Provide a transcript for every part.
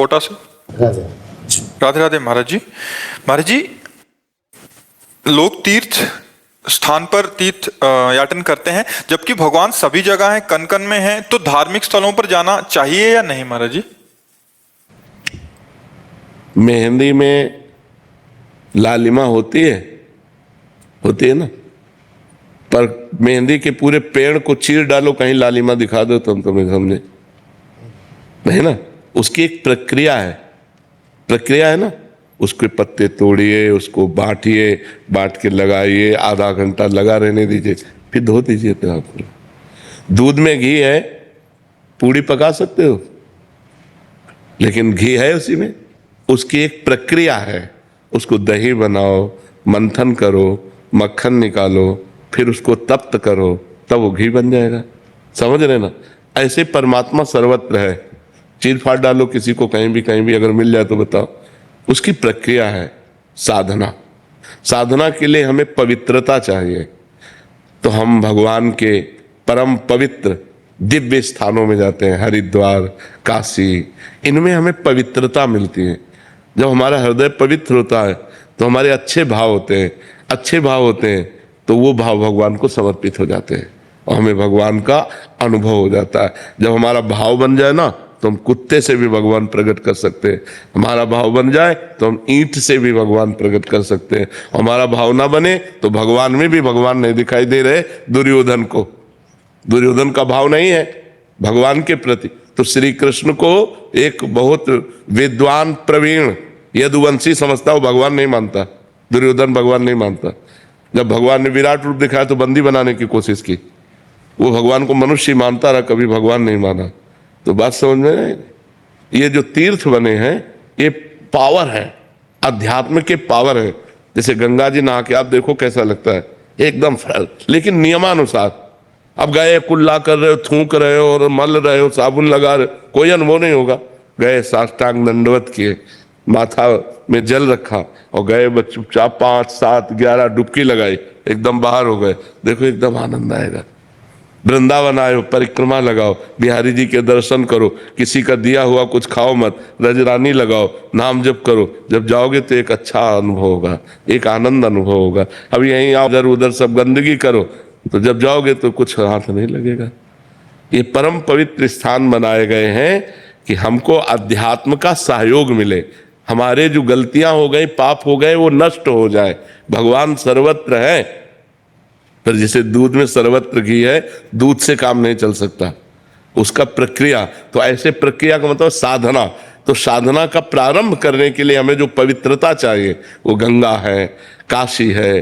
कोटा से। राधे राधे राधे महाराज जी। महाराज जी, लोग तीर्थ स्थान पर तीर्थ याटन करते हैं, जबकि भगवान सभी जगह हैं, कन कन में हैं, तो धार्मिक स्थलों पर जाना चाहिए या नहीं महाराज जी? मेहंदी में लालिमा होती है ना, पर मेहंदी के पूरे पेड़ को चीर डालो, कहीं लालिमा दिखा दो तुम तुम्हें समझे नहीं ना। उसकी एक प्रक्रिया है ना। उसके पत्ते तोड़िए, उसको बांटिए, बांट के लगाइए, आधा घंटा लगा रहने दीजिए, फिर धो दीजिए। तो आपको दूध में घी है, पूड़ी पका सकते हो, लेकिन घी है उसी में। उसकी एक प्रक्रिया है, उसको दही बनाओ, मंथन करो, मक्खन निकालो, फिर उसको तप्त करो, तब वो घी बन जाएगा। समझ रहे ना? ऐसे परमात्मा सर्वत्र है। चीर फाड़ डालो किसी को कहीं भी अगर मिल जाए तो बताओ। उसकी प्रक्रिया है साधना के लिए हमें पवित्रता चाहिए। तो हम भगवान के परम पवित्र दिव्य स्थानों में जाते हैं, हरिद्वार, काशी, इनमें हमें पवित्रता मिलती है। जब हमारा हृदय पवित्र होता है तो हमारे अच्छे भाव होते हैं, तो वो भाव भगवान को समर्पित हो जाते हैं और हमें भगवान का अनुभव हो जाता है। जब हमारा भाव बन जाए ना, तो हम कुत्ते से भी भगवान प्रकट कर सकते हैं। हमारा भाव बन जाए तो हम ईंट से भी भगवान प्रकट कर सकते हैं। हमारा भाव ना बने तो भगवान में भी भगवान नहीं दिखाई दे रहे दुर्योधन का भाव नहीं है भगवान के प्रति। तो श्री कृष्ण को एक बहुत विद्वान प्रवीण यदुवंशी समझता, वो भगवान नहीं मानता। दुर्योधन भगवान नहीं मानता। जब भगवान ने विराट रूप दिखाया तो बंदी बनाने की कोशिश की। वो भगवान को मनुष्य मानता रहा, कभी भगवान नहीं माना। तो बात समझ में नहीं? ये जो तीर्थ बने हैं ये पावर है, अध्यात्म के पावर है। जैसे गंगा जी नहा के आप देखो कैसा लगता है, एकदम फैल, लेकिन नियमानुसार। अब गए, कुल्ला कर रहे हो, थूक रहे हो और मल रहे हो, साबुन लगा रहे हो, कोई अनुभव नहीं होगा। गए, साष्टांग दंडवत किए, माथा में जल रखा और गए, चुपचाप 5, 7, 11 डुबकी लगाई, एकदम बाहर हो गए। देखो एकदम आनंद आएगा। वृंदावन आयो, परिक्रमा लगाओ, बिहारी जी के दर्शन करो, किसी का दिया हुआ कुछ खाओ मत, रजरानी लगाओ, नाम जप करो। जब जाओगे तो एक अच्छा अनुभव होगा, एक आनंद अनुभव होगा। अब यहीं आओ, इधर उधर सब गंदगी करो, तो जब जाओगे तो कुछ हाथ नहीं लगेगा। ये परम पवित्र स्थान बनाए गए हैं कि हमको अध्यात्म का सहयोग मिले, हमारे जो गलतियां हो गई, पाप हो गए, वो नष्ट हो जाए। भगवान सर्वत्र है, पर जैसे दूध में सर्वत्र घी है, दूध से काम नहीं चल सकता, उसका प्रक्रिया। तो ऐसे प्रक्रिया का मतलब साधना। तो साधना का प्रारंभ करने के लिए हमें जो पवित्रता चाहिए, वो गंगा है, काशी है,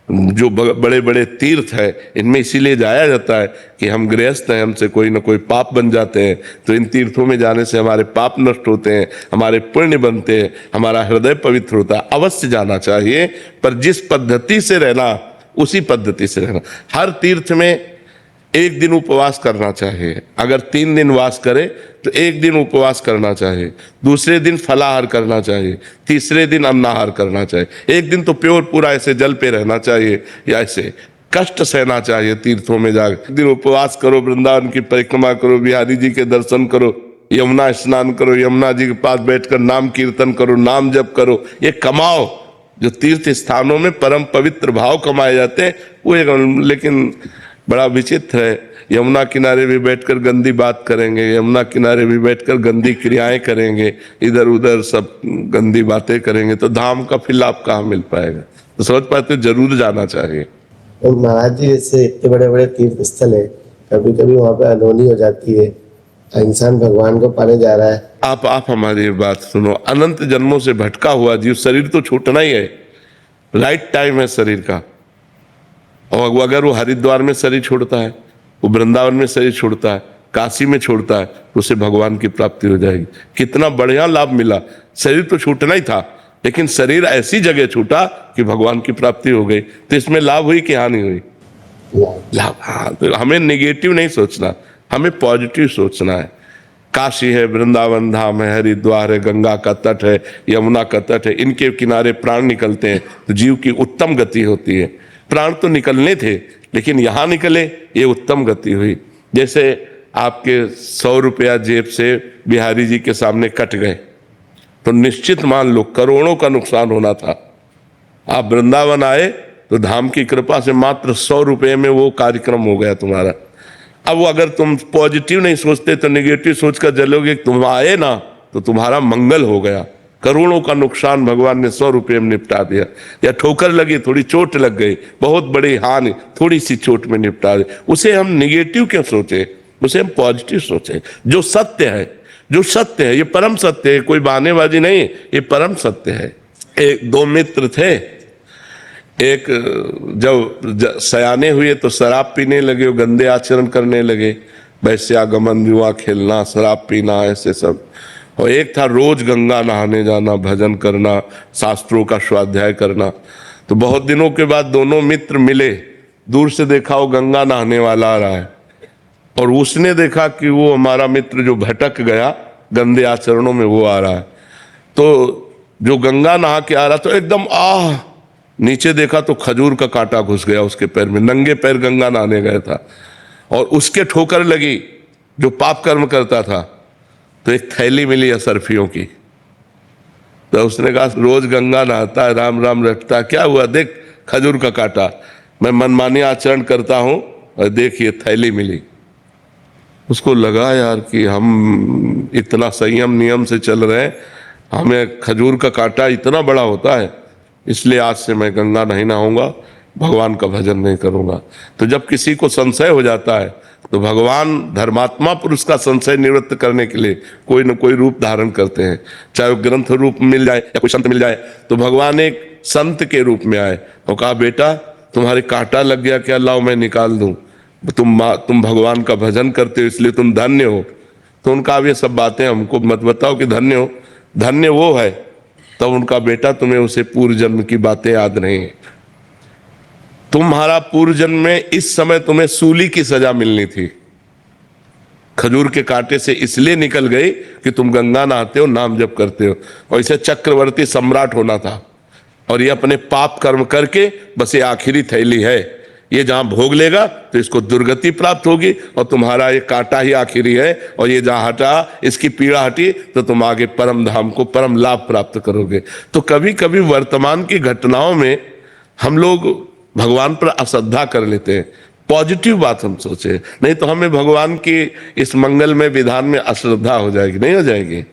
जो बड़े बड़े तीर्थ है, इनमें इसीलिए जाया जाता है कि हम गृहस्थ हैं, हमसे कोई ना कोई पाप बन जाते हैं। तो इन तीर्थों में जाने से हमारे पाप नष्ट होते हैं, हमारे पुण्य बनते हैं, हमारा हृदय पवित्र होता है। अवश्य जाना चाहिए, पर जिस पद्धति से रहना उसी पद्धति से रहना। हर तीर्थ में एक दिन उपवास करना चाहिए। अगर 3 दिन वास करे तो एक दिन उपवास करना चाहिए, दूसरे दिन फलाहार करना चाहिए, तीसरे दिन अन्नाहार करना चाहिए। एक दिन तो प्योर पूरा ऐसे जल पे रहना चाहिए, या ऐसे कष्ट सहना चाहिए तीर्थों में जाकर। एक दिन उपवास करो, वृंदावन की परिक्रमा करो, बिहारी जी के दर्शन करो, यमुना स्नान करो, यमुना जी के पास बैठकर नाम कीर्तन करो, नाम जप करो, ये कमाओ। जो तीर्थ स्थानों में परम पवित्र भाव कमाए जाते हैं वो लेकिन बड़ा विचित्र है। यमुना किनारे भी बैठकर गंदी बात करेंगे, यमुना किनारे भी बैठकर गंदी क्रियाएं करेंगे, इधर उधर सब गंदी बातें करेंगे, तो धाम का फिर लाभ कहाँ मिल पाएगा? तो समझ पाते, जरूर जाना चाहिए। और महाराज जी, जैसे इतने बड़े बड़े तीर्थ स्थल है, कभी कभी वहाँ पे अनहोनी हो जाती है, इंसान भगवान को पाने जा रहा है। आप हमारी बात सुनो। अनंत जन्मों से भटका हुआ जीव, शरीर तो छूटना ही है, राइट टाइम है शरीर का। और अगर वो हरिद्वार में शरीर छोड़ता है, वो वृंदावन में शरीर छोड़ता है, काशी में छोड़ता है, तो उसे भगवान की प्राप्ति हो जाएगी। कितना बढ़िया लाभ मिला। शरीर तो छूटना ही था, लेकिन शरीर ऐसी जगह छूटा कि भगवान की प्राप्ति हो गई। तो इसमें लाभ हुई कि हानि हुई? लाभ। हाँ, तो हमें नेगेटिव नहीं सोचना, हमें पॉजिटिव सोचना है। काशी है, वृंदावन धाम है, हरिद्वार है, गंगा का तट है, यमुना का तट है, इनके किनारे प्राण निकलते हैं तो जीव की उत्तम गति होती है। प्राण तो निकलने थे, लेकिन यहाँ निकले, ये उत्तम गति हुई। जैसे आपके 100 रुपया जेब से बिहारी जी के सामने कट गए, तो निश्चित मान लो करोड़ों का नुकसान होना था। आप वृंदावन आए तो धाम की कृपा से मात्र 100 रुपये में वो कार्यक्रम हो गया तुम्हारा। अब वो अगर तुम पॉजिटिव नहीं सोचते तो नेगेटिव सोचकर चलोगे, तुम आए ना तो तुम्हारा मंगल हो गया। करोड़ों का नुकसान भगवान ने 100 रुपये में निपटा दिया। या ठोकर लगी, थोड़ी चोट लग गई, बहुत बड़ी हानि थोड़ी सी चोट में निपटा दी, उसे हम निगेटिव क्यों सोचे, उसे हम पॉजिटिव सोचे। जो सत्य है, जो सत्य है, ये परम सत्य है, कोई बहानेबाजी नहीं, ये परम सत्य है। एक दो मित्र थे, एक जब सयाने हुए तो शराब पीने लगे, गंदे आचरण करने लगे, वैश्यागमन, जुआ खेलना, शराब पीना, ऐसे सब। और एक था रोज गंगा नहाने जाना, भजन करना, शास्त्रों का स्वाध्याय करना। तो बहुत दिनों के बाद दोनों मित्र मिले, दूर से देखा वो गंगा नहाने वाला आ रहा है, और उसने देखा कि वो हमारा मित्र जो भटक गया गंदे आचरणों में वो आ रहा है। तो जो गंगा नहा के आ रहा तो एकदम नीचे देखा तो खजूर का कांटा घुस गया उसके पैर में, नंगे पैर गंगा नहाने गया था, और उसके ठोकर लगी जो पाप कर्म करता था। तो एक थैली मिली असरफियों की, तो उसने कहा रोज गंगा नहाता है, राम राम रटता, क्या हुआ, देख खजूर का कांटा, मैं मनमानी आचरण करता हूं और देखिए थैली मिली। उसको लगा यार कि हम इतना संयम नियम से चल रहे हैं, हमें खजूर का कांटा इतना बड़ा होता है, इसलिए आज से मैं गंगा नहीं नहाऊंगा, भगवान का भजन नहीं करूंगा। तो जब किसी को संशय हो जाता है तो भगवान धर्मात्मा पुरुष का संशय निवृत्त करने के लिए कोई न कोई रूप धारण करते हैं, चाहे वो ग्रंथ रूप मिल जाए या कोई संत मिल जाए। तो भगवान एक संत के रूप में आए और कहा बेटा तुम्हारे कांटा लग गया क्या, लाओ मैं निकाल दूं, तुम भगवान का भजन करते हो इसलिए तुम धन्य हो। तो उनका अब ये सब बातें हमको मत बताओ कि धन्य हो, धन्य वो है। तब उनका बेटा तुम्हें उसे पूर्व जन्म की बातें याद नहीं है, तुम्हारा पूर्व जन्म में इस समय तुम्हें सूली की सजा मिलनी थी, खजूर के कांटे से इसलिए निकल गई कि तुम गंगा नहाते हो, नाम जप करते हो, और इसे चक्रवर्ती सम्राट होना था। और ये अपने पाप कर्म करके बस ये आखिरी थैली है, ये जहां भोग लेगा तो इसको दुर्गति प्राप्त होगी, और तुम्हारा ये कांटा ही आखिरी है, और ये जहां हटा, इसकी पीड़ा हटी तो तुम आगे परम धाम को परम लाभ प्राप्त करोगे। तो कभी कभी वर्तमान की घटनाओं में हम लोग भगवान पर अश्रद्धा कर लेते हैं, पॉजिटिव बात हम सोचे, नहीं तो हमें भगवान की इस मंगलमय विधान में अश्रद्धा हो जाएगी, नहीं हो जाएगी।